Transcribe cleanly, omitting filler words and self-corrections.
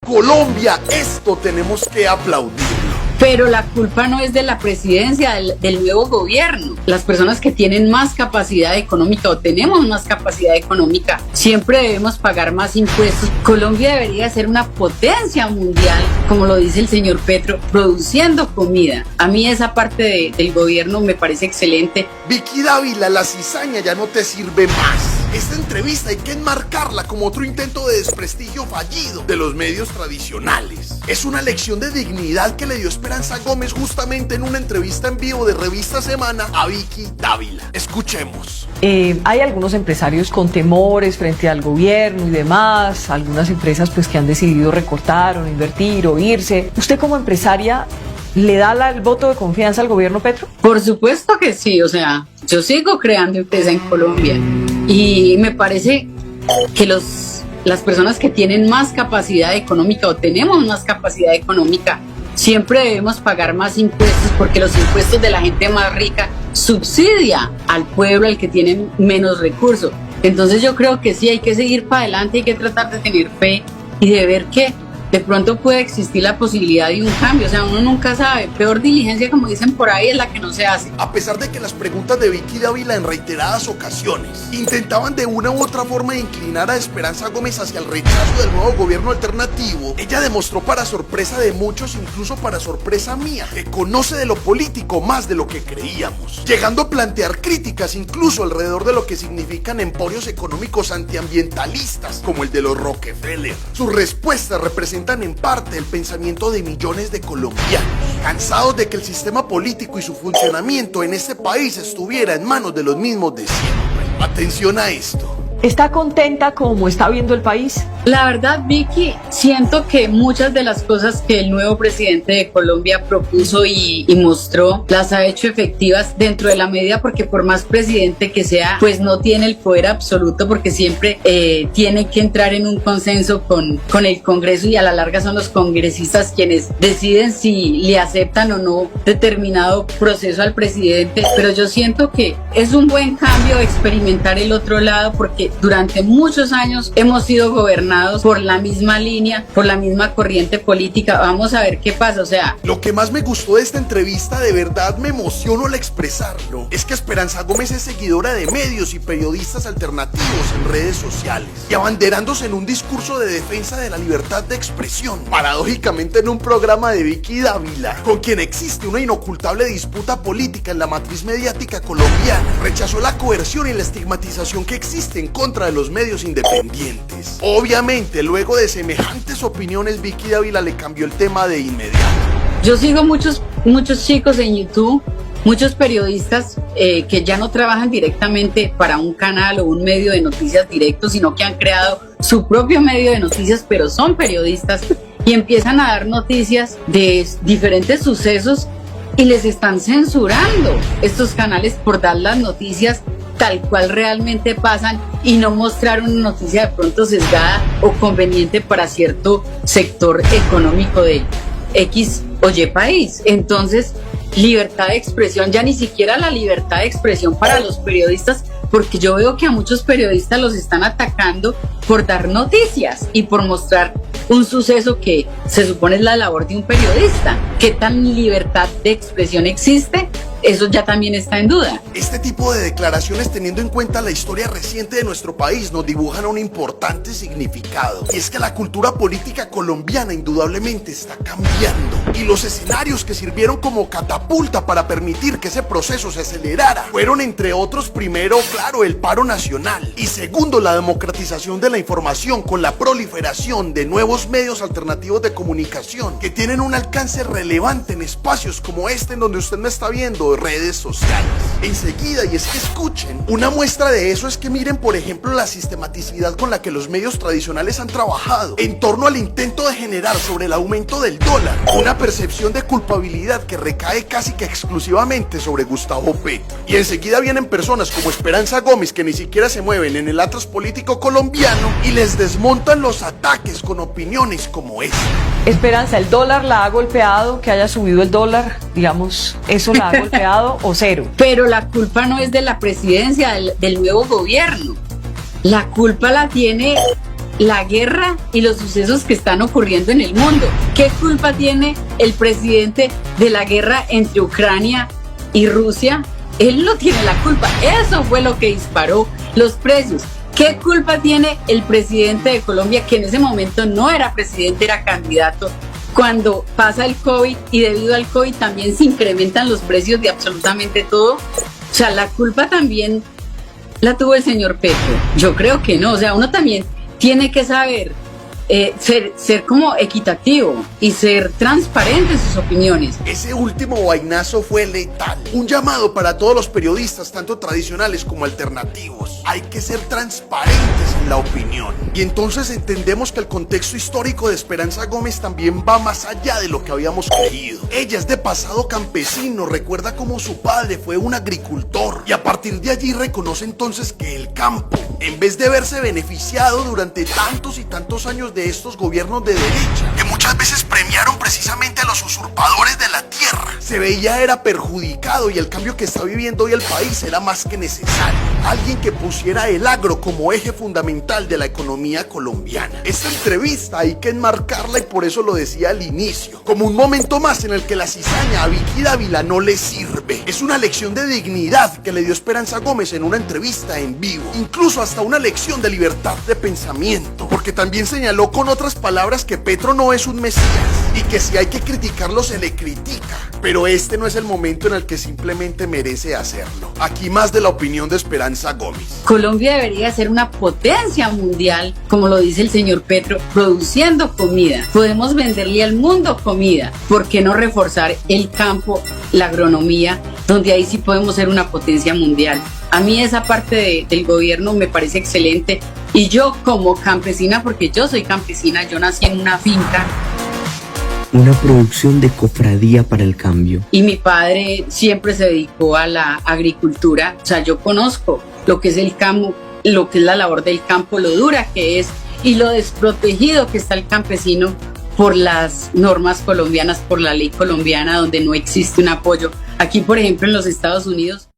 Colombia, esto tenemos que aplaudirlo. Pero la culpa no es de la presidencia, del nuevo gobierno. Las personas que tienen más capacidad económica o tenemos más capacidad económica, siempre debemos pagar más impuestos. Colombia debería ser una potencia mundial, como lo dice el señor Petro, produciendo comida. A mí esa parte del gobierno me parece excelente. Vicky Dávila, la cizaña ya no te sirve más. Esta entrevista hay que enmarcarla como otro intento de desprestigio fallido de los medios tradicionales. Es una lección de dignidad que le dio Esperanza Gómez justamente en una entrevista en vivo de Revista Semana a Vicky Dávila. Escuchemos. Hay algunos empresarios con temores frente al gobierno y demás, algunas empresas pues que han decidido recortar o no invertir o irse. ¿Usted como empresaria le da el voto de confianza al gobierno Petro? Por supuesto que sí, o sea, yo sigo creando empresa en Colombia y me parece que las personas que tienen más capacidad económica o tenemos más capacidad económica, siempre debemos pagar más impuestos porque los impuestos de la gente más rica subsidia al pueblo, al que tiene menos recursos. Entonces yo creo que sí, hay que seguir para adelante, hay que tratar de tener fe y de ver que de pronto puede existir la posibilidad de un cambio, o sea, uno nunca sabe. Peor diligencia, como dicen por ahí, es la que no se hace. A pesar de que las preguntas de Vicky Dávila en reiteradas ocasiones intentaban de una u otra forma inclinar a Esperanza Gómez hacia el rechazo del nuevo gobierno alternativo, ella demostró para sorpresa de muchos, incluso para sorpresa mía, que conoce de lo político más de lo que creíamos, llegando a plantear críticas incluso alrededor de lo que significan emporios económicos antiambientalistas como el de los Rockefeller. Sus respuestas representan en parte el pensamiento de millones de colombianos, cansados de que el sistema político y su funcionamiento en este país estuviera en manos de los mismos de siempre. Atención a esto. ¿Está contenta como está viendo el país? La verdad, Vicky, siento que muchas de las cosas que el nuevo presidente de Colombia propuso y mostró, las ha hecho efectivas dentro de la medida, porque por más presidente que sea, pues no tiene el poder absoluto, porque siempre tiene que entrar en un consenso con el Congreso, y a la larga son los congresistas quienes deciden si le aceptan o no determinado proceso al presidente. Pero yo siento que es un buen cambio experimentar el otro lado, porque durante muchos años hemos sido gobernados por la misma línea, por la misma corriente política. Vamos a ver qué pasa, o sea... Lo que más me gustó de esta entrevista, de verdad me emocionó al expresarlo, es que Esperanza Gómez es seguidora de medios y periodistas alternativos en redes sociales y abanderándose en un discurso de defensa de la libertad de expresión, paradójicamente en un programa de Vicky Dávila, con quien existe una inocultable disputa política en la matriz mediática colombiana. Rechazó la coerción y la estigmatización que existe en contra de los medios independientes. Obviamente, luego de semejantes opiniones, Vicky Dávila le cambió el tema de inmediato. Yo sigo muchos chicos en YouTube, muchos periodistas que ya no trabajan directamente para un canal o un medio de noticias directo, sino que han creado su propio medio de noticias, pero son periodistas y empiezan a dar noticias de diferentes sucesos y les están censurando estos canales por dar las noticias tal cual realmente pasan y no mostrar una noticia de pronto sesgada o conveniente para cierto sector económico de X o Y país. Entonces, libertad de expresión, ya ni siquiera la libertad de expresión para los periodistas, porque yo veo que a muchos periodistas los están atacando por dar noticias y por mostrar un suceso que se supone es la labor de un periodista. ¿Qué tan libertad de expresión existe? Eso ya también está en duda. Este tipo de declaraciones, teniendo en cuenta la historia reciente de nuestro país, nos dibujan un importante significado, y es que la cultura política colombiana indudablemente está cambiando, y los escenarios que sirvieron como catapulta para permitir que ese proceso se acelerara fueron, entre otros, primero, claro, el paro nacional, y segundo, la democratización de la información con la proliferación de nuevos medios alternativos de comunicación que tienen un alcance relevante en espacios como este en donde usted me está viendo, redes sociales. Enseguida, y es que escuchen, una muestra de eso es que miren, por ejemplo, la sistematicidad con la que los medios tradicionales han trabajado en torno al intento de generar sobre el aumento del dólar una percepción de culpabilidad que recae casi que exclusivamente sobre Gustavo Petro. Y enseguida vienen personas como Esperanza Gómez, que ni siquiera se mueven en el atlas político colombiano, y les desmontan los ataques con opiniones como esta. Esperanza, ¿el dólar la ha golpeado? ¿Que haya subido el dólar? Digamos, ¿eso la ha golpeado o cero? Pero la culpa no es de la presidencia, del nuevo gobierno. La culpa la tiene la guerra y los sucesos que están ocurriendo en el mundo. ¿Qué culpa tiene el presidente de la guerra entre Ucrania y Rusia? Él no tiene la culpa. Eso fue lo que disparó los precios. ¿Qué culpa tiene el presidente de Colombia, que en ese momento no era presidente, era candidato, cuando pasa el COVID y debido al COVID también se incrementan los precios de absolutamente todo? O sea, la culpa también la tuvo el señor Petro. Yo creo que no. O sea, uno también tiene que saber ser como equitativo y ser transparente en sus opiniones. Ese último vainazo fue letal. Un llamado para todos los periodistas, tanto tradicionales como alternativos. Hay que ser transparentes en la opinión. Y entonces entendemos que el contexto histórico de Esperanza Gómez también va más allá de lo que habíamos creído. Ella es de pasado campesino, recuerda cómo su padre fue un agricultor. Y a partir de allí reconoce entonces que el campo, en vez de verse beneficiado durante tantos y tantos años de estos gobiernos de derecha, que muchas veces premiaron precisamente a los usurpadores de la tierra, se veía era perjudicado, y el cambio que está viviendo hoy el país era más que necesario. Alguien que pusiera el agro como eje fundamental de la economía colombiana. Esta entrevista hay que enmarcarla, y por eso lo decía al inicio, como un momento más en el que la cizaña a Vicky Dávila no le sirve. Es una lección de dignidad que le dio Esperanza Gómez en una entrevista en vivo, incluso hasta una lección de libertad de pensamiento, porque también señaló con otras palabras que Petro no es un mesías y que si hay que criticarlo se le critica, pero este no es el momento en el que simplemente merece hacerlo. Aquí más de la opinión de Esperanza Gómez. Colombia debería ser una potencia mundial, como lo dice el señor Petro, produciendo comida. Podemos venderle al mundo comida. ¿Por qué no reforzar el campo, la agronomía, donde ahí sí podemos ser una potencia mundial? A mí esa parte del gobierno me parece excelente, y yo como campesina, porque yo soy campesina, yo nací en una finca. Una producción de Cofradía para el Cambio. Y mi padre siempre se dedicó a la agricultura. O sea, yo conozco lo que es el campo, lo que es la labor del campo, lo dura que es y lo desprotegido que está el campesino por las normas colombianas, por la ley colombiana, donde no existe un apoyo. Aquí, por ejemplo, en los Estados Unidos,